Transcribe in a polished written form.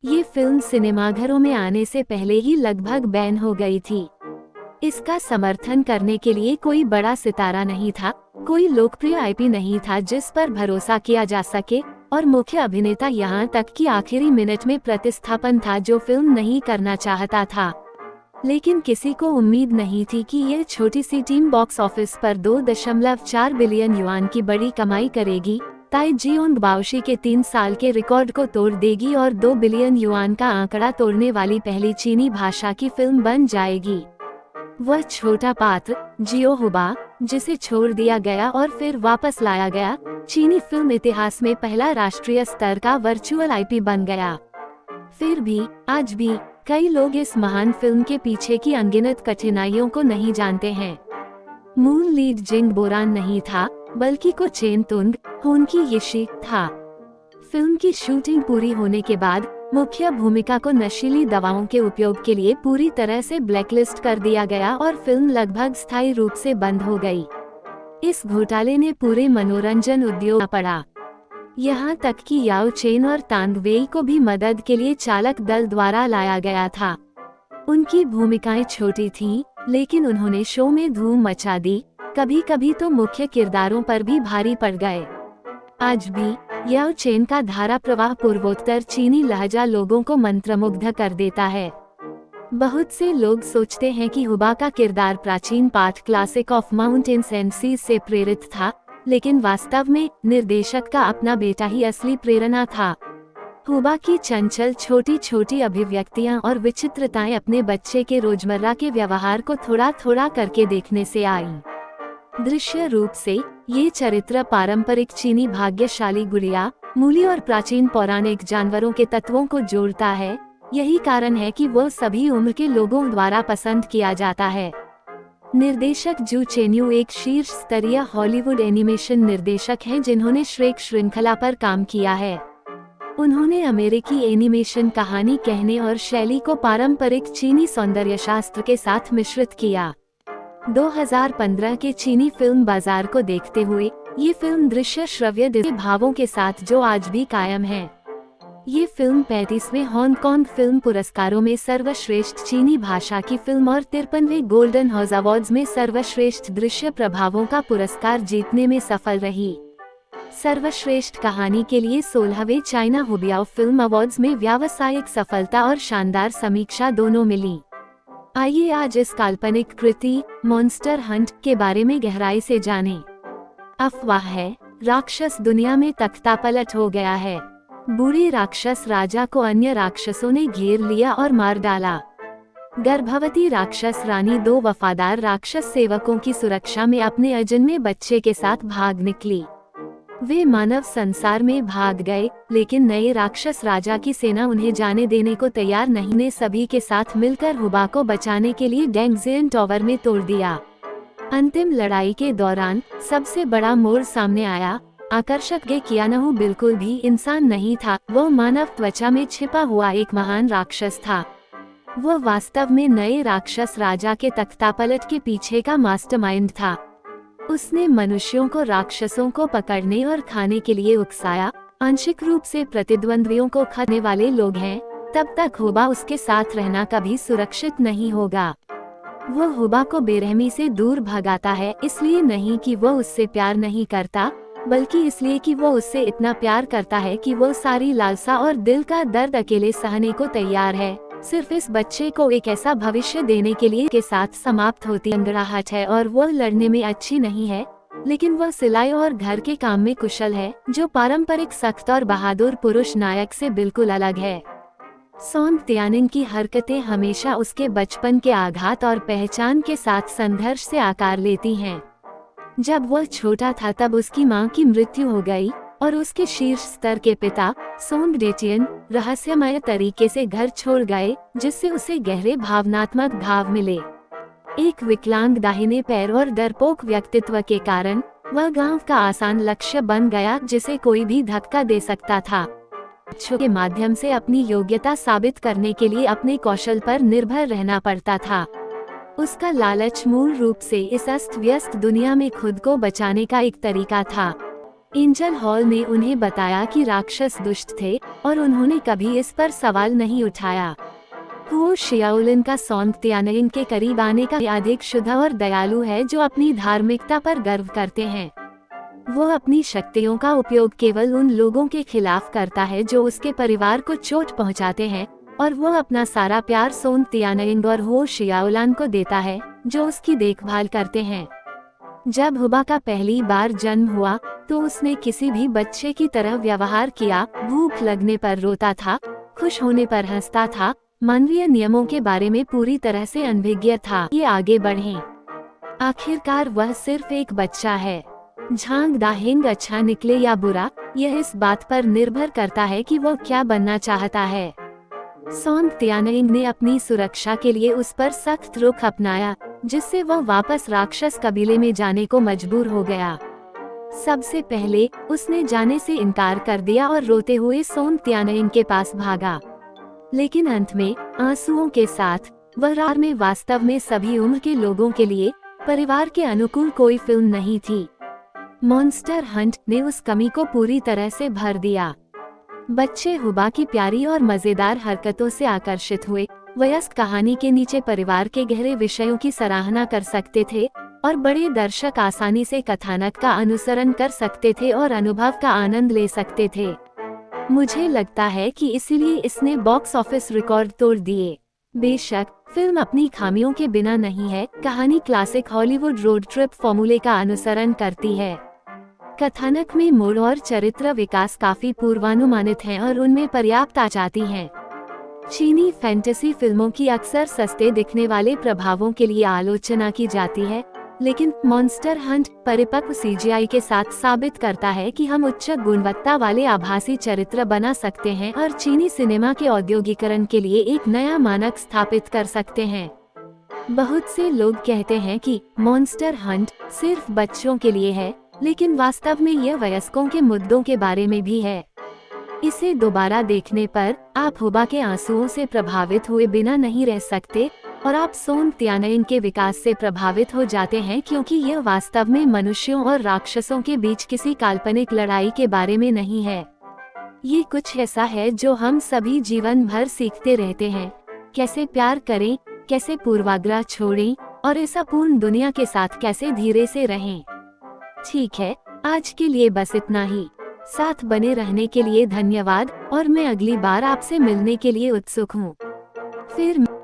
ये फिल्म सिनेमाघरों में आने से पहले ही लगभग बैन हो गई थी। इसका समर्थन करने के लिए कोई बड़ा सितारा नहीं था, कोई लोकप्रिय आईपी नहीं था जिस पर भरोसा किया जा सके, और मुख्य अभिनेता यहाँ तक कि आखिरी मिनट में प्रतिस्थापन था जो फिल्म नहीं करना चाहता था। लेकिन किसी को उम्मीद नहीं थी कि यह छोटी सी टीम बॉक्स ऑफिस पर 2.4 बिलियन युआन की बड़ी कमाई करेगी, ताई जियोंग बाओशी के 3 साल के रिकॉर्ड को तोड़ देगी और 2 बिलियन युआन का आंकड़ा तोड़ने वाली पहली चीनी भाषा की फिल्म बन जाएगी। वह छोटा पात्र जियो हुबा, जिसे छोड़ दिया गया और फिर वापस लाया गया, चीनी फिल्म इतिहास में पहला राष्ट्रीय स्तर का वर्चुअल आईपी बन गया। फिर भी आज भी कई लोग इस महान फिल्म के पीछे की अनगिनत कठिनाइयों को नहीं जानते हैं। मूल लीड जिंग बोरान नहीं था, बल्कि को चेन तुंग होनकी यिशी था। फिल्म की शूटिंग पूरी होने के बाद मुख्य भूमिका को नशीली दवाओं के उपयोग के लिए पूरी तरह से ब्लैकलिस्ट कर दिया गया और फिल्म लगभग स्थायी रूप से बंद हो गई। इस घोटाले ने पूरे मनोरंजन उद्योग पड़ा, यहाँ तक कि याओ चेन और तांग वेई को भी मदद के लिए चालक दल द्वारा लाया गया था। उनकी भूमिकाएं छोटी थीं, लेकिन उन्होंने शो में धूम मचा दी, कभी कभी तो मुख्य किरदारों पर भी भारी पड़ गए। आज भी याओ चेन का धारा प्रवाह पूर्वोत्तर चीनी लहजा लोगों को मंत्रमुग्ध कर देता है। बहुत से लोग सोचते हैं कि हुबा का किरदार प्राचीन पाठ classic of mountains and seas से प्रेरित था, लेकिन वास्तव में निर्देशक का अपना बेटा ही असली प्रेरणा था। हुबा की चंचल छोटी छोटी अभिव्यक्तियां और विचित्रताएं अपने बच्चे के रोजमर्रा के व्यवहार को थोड़ा थोड़ा करके देखने से आईं। दृश्य रूप से ये चरित्र पारंपरिक चीनी भाग्यशाली गुड़िया, मूली और प्राचीन पौराणिक जानवरों के तत्वों को जोड़ता है। यही कारण है कि वो सभी उम्र के लोगों द्वारा पसंद किया जाता है। निर्देशक जू चेन्यू एक शीर्ष स्तरीय हॉलीवुड एनिमेशन निर्देशक हैं जिन्होंने श्रेक श्रृंखला पर काम किया है। उन्होंने अमेरिकी एनिमेशन कहानी कहने और शैली को पारंपरिक चीनी सौंदर्यशास्त्र के साथ मिश्रित किया। 2015 के चीनी फिल्म बाजार को देखते हुए ये फिल्म दृश्य श्रव्य भावों के साथ जो आज भी कायम है। ये फिल्म 35वें हांगकांग फिल्म पुरस्कारों में सर्वश्रेष्ठ चीनी भाषा की फिल्म और 53वें गोल्डन हाउस अवार्ड्स में सर्वश्रेष्ठ दृश्य प्रभावों का पुरस्कार जीतने में सफल रही। सर्वश्रेष्ठ कहानी के लिए 16वें चाइना हुबियाओ फिल्म अवार्ड्स में व्यावसायिक सफलता और शानदार समीक्षा दोनों मिली। आइए आज इस काल्पनिक कृति मॉन्स्टर हंट के बारे में गहराई से जानें। अफवाह है, राक्षस दुनिया में तख्तापलट हो गया है। बूढ़े राक्षस राजा को अन्य राक्षसों ने घेर लिया और मार डाला। गर्भवती राक्षस रानी 2 वफादार राक्षस सेवकों की सुरक्षा में अपने अजन्मे बच्चे के साथ भाग निकली। वे मानव संसार में भाग गए, लेकिन नए राक्षस राजा की सेना उन्हें जाने देने को तैयार नहीं ने सभी के साथ मिलकर हुबा को बचाने के लिए डैंगजियन टावर में तोड़ दिया। अंतिम लड़ाई के दौरान सबसे बड़ा मोड़ सामने आया। आकर्षक कियानहु बिल्कुल भी इंसान नहीं था, वो मानव त्वचा में छिपा हुआ एक महान राक्षस था। वो वास्तव में नए राक्षस राजा के तख्तापलट के पीछे का मास्टरमाइंड था। उसने मनुष्यों को राक्षसों को पकड़ने और खाने के लिए उकसाया। आंशिक रूप से प्रतिद्वंद्वियों को खाने वाले लोग हैं, तब तक हुबा उसके साथ रहना कभी सुरक्षित नहीं होगा। वो हुबा को बेरहमी से दूर भगाता है, इसलिए नहीं कि वो उससे प्यार नहीं करता, बल्कि इसलिए कि वो उससे इतना प्यार करता है कि वो सारी लालसा और दिल का दर्द अकेले सहने को तैयार है, सिर्फ इस बच्चे को एक ऐसा भविष्य देने के लिए। के साथ समाप्त होती अंगड़ाहट है और वो लड़ने में अच्छी नहीं है, लेकिन वह सिलाई और घर के काम में कुशल है, जो पारंपरिक सख्त और बहादुर पुरुष नायक से बिल्कुल अलग है। सोंग त्यानिंग की हरकतें हमेशा उसके बचपन के आघात और पहचान के साथ संघर्ष से आकार लेती हैं। जब वह छोटा था तब उसकी मां की मृत्यु हो गई और उसके शीर्ष स्तर के पिता सोंग डेटियन रहस्यमय तरीके से घर छोड़ गए, जिससे उसे गहरे भावनात्मक घाव मिले। एक विकलांग दाहिने पैर और डरपोक व्यक्तित्व के कारण वह गांव का आसान लक्ष्य बन गया, जिसे कोई भी धक्का दे सकता था। के माध्यम से अपनी योग्यता साबित करने के लिए अपने कौशल पर निर्भर रहना पड़ता था। उसका लालच मूल रूप से इस अस्त व्यस्त दुनिया में खुद को बचाने का एक तरीका था। एंजल हॉल ने उन्हें बताया कि राक्षस दुष्ट थे और उन्होंने कभी इस पर सवाल नहीं उठाया। हुओ शियाओलिन का सोंग तियानयिन के करीब आने का अधिक शुद्ध और दयालु है, जो अपनी धार्मिकता पर गर्व करते हैं। वो अपनी शक्तियों का उपयोग केवल उन लोगों के खिलाफ करता है जो उसके परिवार को चोट पहुंचाते हैं, और वो अपना सारा प्यार सोंग तियानयिन और हुओ शियाओलिन को देता है, जो उसकी देखभाल करते हैं। जब हुबा का पहली बार जन्म हुआ तो उसने किसी भी बच्चे की तरह व्यवहार किया। भूख लगने पर रोता था, खुश होने पर हंसता था, मानवीय नियमों के बारे में पूरी तरह से अनभिज्ञ था। ये आगे बढ़ें। आखिरकार वह सिर्फ एक बच्चा है। झांग दाहिंग अच्छा निकले या बुरा, यह इस बात पर निर्भर करता है कि वो क्या बनना चाहता है। सोंग तियानयिन ने अपनी सुरक्षा के लिए उस पर सख्त रुख अपनाया, जिससे वह वापस राक्षस कबीले में जाने को मजबूर हो गया। सबसे पहले उसने जाने से इनकार कर दिया और रोते हुए सोंग तियानयिन के पास भागा। लेकिन अंत में आंसुओं के साथ वह रार में वास्तव में सभी उम्र के लोगों के लिए परिवार के अनुकूल कोई फिल्म नहीं थी। मॉन्स्टर हंट ने उस कमी को पूरी तरह से भर दिया। बच्चे हुबा की प्यारी और मजेदार हरकतों से आकर्षित हुए। वयस्क कहानी के नीचे परिवार के गहरे विषयों की सराहना कर सकते थे, और बड़े दर्शक आसानी से कथानक का अनुसरण कर सकते थे और अनुभव का आनंद ले सकते थे। मुझे लगता है कि इसीलिए इसने बॉक्स ऑफिस रिकॉर्ड तोड़ दिए। बेशक फिल्म अपनी खामियों के बिना नहीं है। कहानी क्लासिक हॉलीवुड रोड ट्रिप फॉर्मूले का अनुसरण करती है। कथानक में मोड़ और चरित्र विकास काफी पूर्वानुमानित हैं और उनमें पर्याप्त आ जाती हैं। चीनी फैंटेसी फिल्मों की अक्सर सस्ते दिखने वाले प्रभावों के लिए आलोचना की जाती है, लेकिन मॉन्स्टर हंट परिपक्व सीजीआई के साथ साबित करता है कि हम उच्च गुणवत्ता वाले आभासी चरित्र बना सकते हैं और चीनी सिनेमा के औद्योगिकरण के लिए एक नया मानक स्थापित कर सकते हैं। बहुत से लोग कहते हैं कि मॉन्स्टर हंट सिर्फ बच्चों के लिए है, लेकिन वास्तव में यह वयस्कों के मुद्दों के बारे में भी है। इसे दोबारा देखने पर आप हुबा के आंसुओं से प्रभावित हुए बिना नहीं रह सकते, और आप सोंग तियानयिन के विकास से प्रभावित हो जाते हैं, क्योंकि यह वास्तव में मनुष्यों और राक्षसों के बीच किसी काल्पनिक लड़ाई के बारे में नहीं है। ये कुछ ऐसा है जो हम सभी जीवन भर सीखते रहते हैं। कैसे प्यार करें, कैसे पूर्वाग्रह छोड़ें, और इस अपूर्ण दुनिया के साथ कैसे धीरे से रहें। ठीक है, आज के लिए बस इतना ही। साथ बने रहने के लिए धन्यवाद, और मैं अगली बार आपसे मिलने के लिए उत्सुक हूँ। फिर